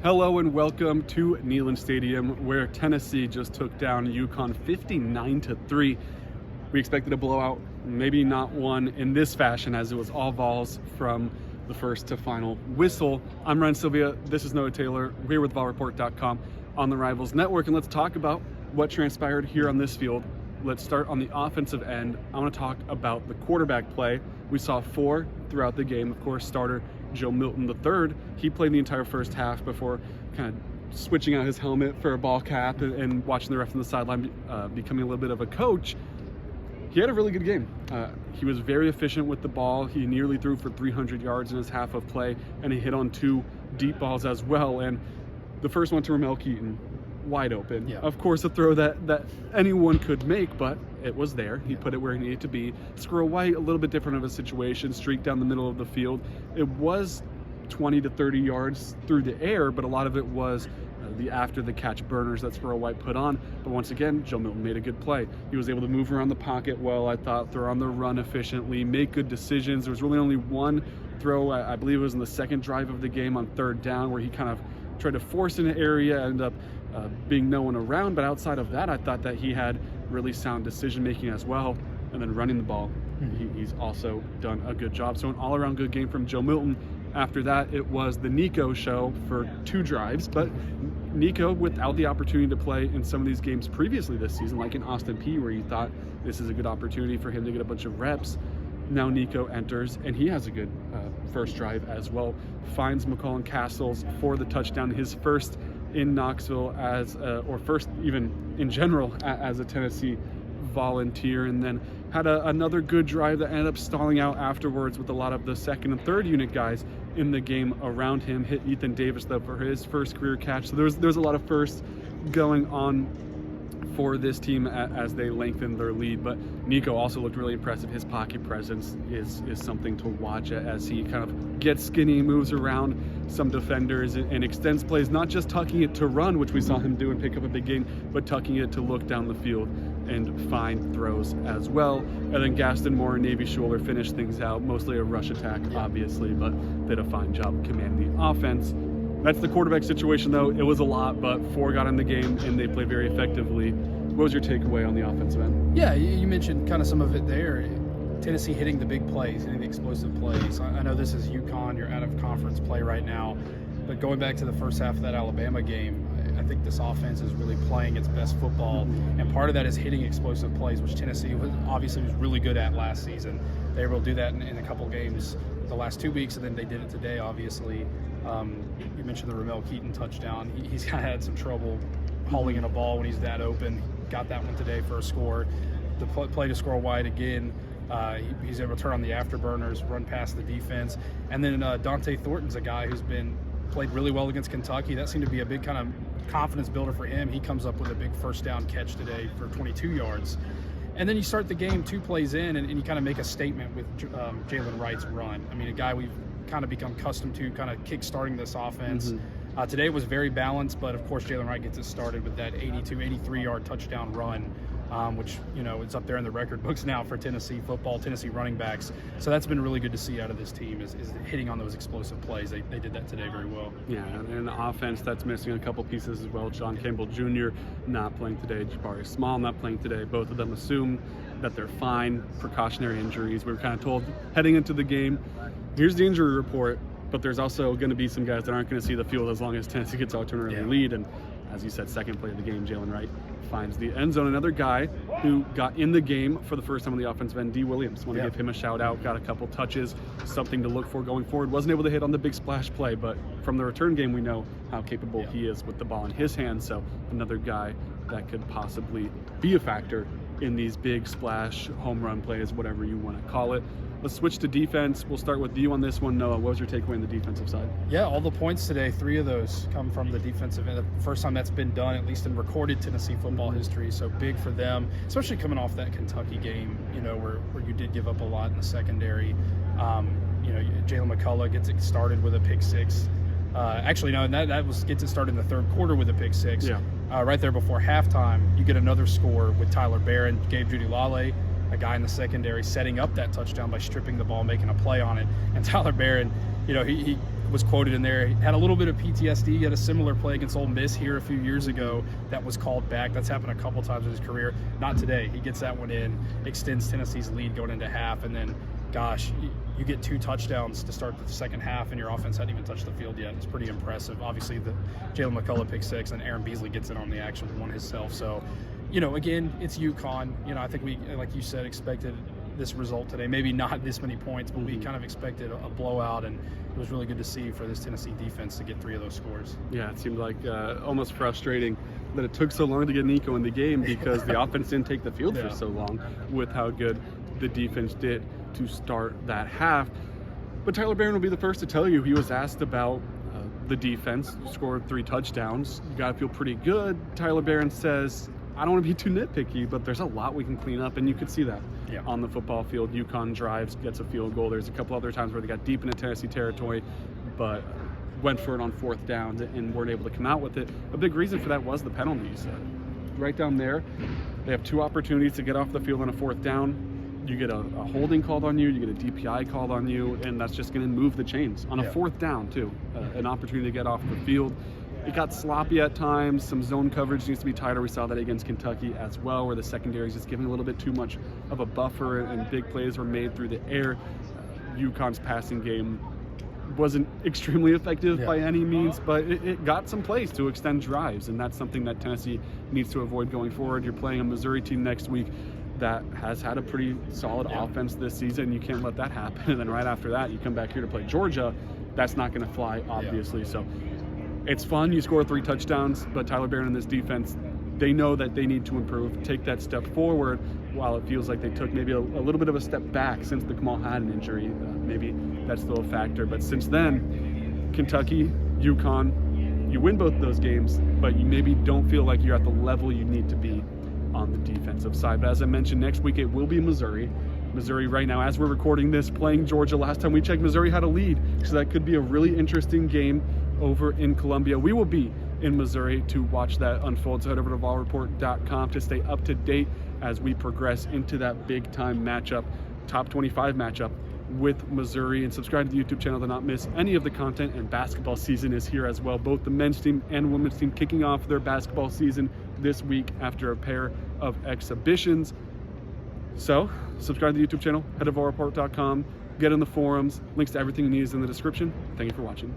Hello and welcome to Neyland Stadium, where Tennessee just took down UConn 59-3. We expected a blowout, maybe not one in this fashion, as it was all Vols from the first to final whistle. I'm Sylvia, this is Noah Taylor. We're here with VolReport.com on the Rivals Network, and let's talk about what transpired here on this field. Let's start on the offensive end. I want to talk about the quarterback play. We saw four throughout the game. Of course, starter Joe Milton III, he played the entire first half before kind of switching out his helmet for a ball cap and watching the ref on the sideline, becoming a little bit of a coach. He had a really good game. He was very efficient with the ball. He nearly threw for 300 yards in his half of play, and he hit on two deep balls as well. And the first one to Ramel Keaton, wide open. Yeah. Of course, a throw that anyone could make, but it was there. He put it where he needed to be. Squirrel White, a little bit different of a situation, streaked down the middle of the field. It was 20 to 30 yards through the air, but a lot of it was the after the catch burners that Squirrel White put on. But once again, Joe Milton made a good play. He was able to move around the pocket well, I thought, throw on the run efficiently, make good decisions. There was really only one throw, I believe it was in the second drive of the game on third down, where he kind of tried to force an area, ended up being no one around. But outside of that, I thought that he had really sound decision making as well, and then running the ball. He's also done a good job. So an all-around good game from Joe Milton. After that, it was the Nico show for two drives, but Nico, without the opportunity to play in some of these games previously this season, like in Austin Peay, where you thought this is a good opportunity for him to get a bunch of reps, now Nico enters, and he has a good first drive as well. Finds McCall Castles for the touchdown, his first in Knoxville or first even in general as a Tennessee Volunteer, and then had another good drive that ended up stalling out afterwards with a lot of the second and third unit guys in the game around him. Hit Ethan Davis though for his first career catch. So there's a lot of firsts going on for this team as they lengthen their lead. But Nico also looked really impressive. His pocket presence is something to watch as he kind of gets skinny, moves around some defenders and extends plays, not just tucking it to run, which we saw him do and pick up a big gain, but tucking it to look down the field and find throws as well. And then Gaston Moore and Navy Schuler finished things out, mostly a rush attack, obviously, but did a fine job commanding the offense. That's the quarterback situation, though. It was a lot, but four got in the game, and they played very effectively. What was your takeaway on the offensive end? Yeah, you mentioned kind of some of it there. Tennessee hitting the big plays, hitting the explosive plays. I know this is UConn, you're out of conference play right now, but going back to the first half of that Alabama game, I think this offense is really playing its best football, and part of that is hitting explosive plays, which Tennessee was really good at last season. They were able to do that in a couple games the last 2 weeks, and then they did it today, obviously. You mentioned the Ramel Keaton touchdown. He's kind of had some trouble hauling in a ball when he's that open. Got that one today for a score. The play to Squirrel White again. He's able to turn on the afterburners, run past the defense. And then Dante Thornton's a guy who's played really well against Kentucky. That seemed to be a big kind of confidence builder for him. He comes up with a big first down catch today for 22 yards. And then you start the game 2 plays in, and you kind of make a statement with Jalen Wright's run. I mean, a guy we've kind of become accustomed to kind of kick-starting this offense. Today was very balanced, but of course Jalen Wright gets it started with that 83-yard touchdown run, which, you know, it's up there in the record books now for Tennessee football, Tennessee running backs. So that's been really good to see out of this team is hitting on those explosive plays. They did that today very well. Yeah, and an offense that's missing a couple pieces as well. John Campbell Jr. not playing today, Jabari Small not playing today. Both of them assume that they're fine, precautionary injuries. We were kind of told heading into the game, here's the injury report, but there's also going to be some guys that aren't going to see the field as long as Tennessee gets out to an early lead. And as you said, second play of the game, Jalen Wright finds the end zone. Another guy who got in the game for the first time on the offensive end, D. Williams. Want to give him a shout out. Got a couple touches, something to look for going forward. Wasn't able to hit on the big splash play, but from the return game, we know how capable he is with the ball in his hands. So another guy that could possibly be a factor in these big splash home run plays, whatever you want to call it. Let's switch to defense. We'll start with you on this one, Noah. What was your takeaway on the defensive side? Yeah, all the points today, 3 of those come from the defensive end. The first time that's been done, at least in recorded Tennessee football history. So big for them, especially coming off that Kentucky game, you know, where you did give up a lot in the secondary. You know, Jalen McCullough gets it started with a pick 6. Actually, no, gets it started in the third quarter with a pick 6. Yeah. Right there before halftime, you get another score with Tyler Barron, Gabe Judy Lale, a guy in the secondary, setting up that touchdown by stripping the ball, making a play on it. And Tyler Barron, you know, he was quoted in there. He had a little bit of PTSD. He had a similar play against Ole Miss here a few years ago that was called back. That's happened a couple times in his career. Not today. He gets that one in, extends Tennessee's lead going into half, and then, gosh, you get 2 touchdowns to start the second half, and your offense hadn't even touched the field yet. It's pretty impressive. Obviously, the Jalen McCullough pick 6, and Aaron Beasley gets in on the action with one himself. So, again, it's UConn. I think we, like you said, expected this result today. Maybe not this many points, but we kind of expected a blowout, and it was really good to see for this Tennessee defense to get 3 of those scores. Yeah, it seemed like almost frustrating that it took so long to get Nico in the game because the offense didn't take the field for so long with how good the defense did to start that half. But Tyler Barron will be the first to tell you he was asked about the defense. Scored 3 touchdowns. You got to feel pretty good. Tyler Barron says, I don't want to be too nitpicky, but there's a lot we can clean up, and you could see that on the football field. UConn drives, gets a field goal. There's a couple other times where they got deep into Tennessee territory, but went for it on 4th down and weren't able to come out with it. A big reason for that was the penalties. Right down there, they have 2 opportunities to get off the field on a 4th down. You get a holding called on you, you get a DPI called on you, and that's just going to move the chains. On a 4th down, too, an opportunity to get off the field. It got sloppy at times. Some zone coverage needs to be tighter. We saw that against Kentucky as well, where the secondary is just giving a little bit too much of a buffer, and big plays were made through the air. UConn's passing game wasn't extremely effective by any means, but it got some plays to extend drives, and that's something that Tennessee needs to avoid going forward. You're playing a Missouri team next week that has had a pretty solid offense this season. You can't let that happen. And then right after that, you come back here to play Georgia. That's not going to fly, obviously. So it's fun. You score 3 touchdowns, but Tyler Barron and this defense, they know that they need to improve, take that step forward, while it feels like they took maybe a little bit of a step back since the Kamal Hadden injury. Maybe that's still a factor. But since then, Kentucky, UConn, you win both of those games, but you maybe don't feel like you're at the level you need to be on the defensive side. But as I mentioned, next week it will be Missouri. Missouri right now, as we're recording this, playing Georgia. Last time we checked, Missouri had a lead, so that could be a really interesting game over in Columbia. We will be in Missouri to watch that unfold, so head over to VolReport.com to stay up to date as we progress into that big time matchup, top 25 matchup with Missouri. And subscribe to the YouTube channel to not miss any of the content. And basketball season is here as well. Both the men's team and women's team kicking off their basketball season this week after a pair of exhibitions. So subscribe to the YouTube channel, head to VolReport.com, get in the forums. Links to everything you need is in the description. Thank you for watching.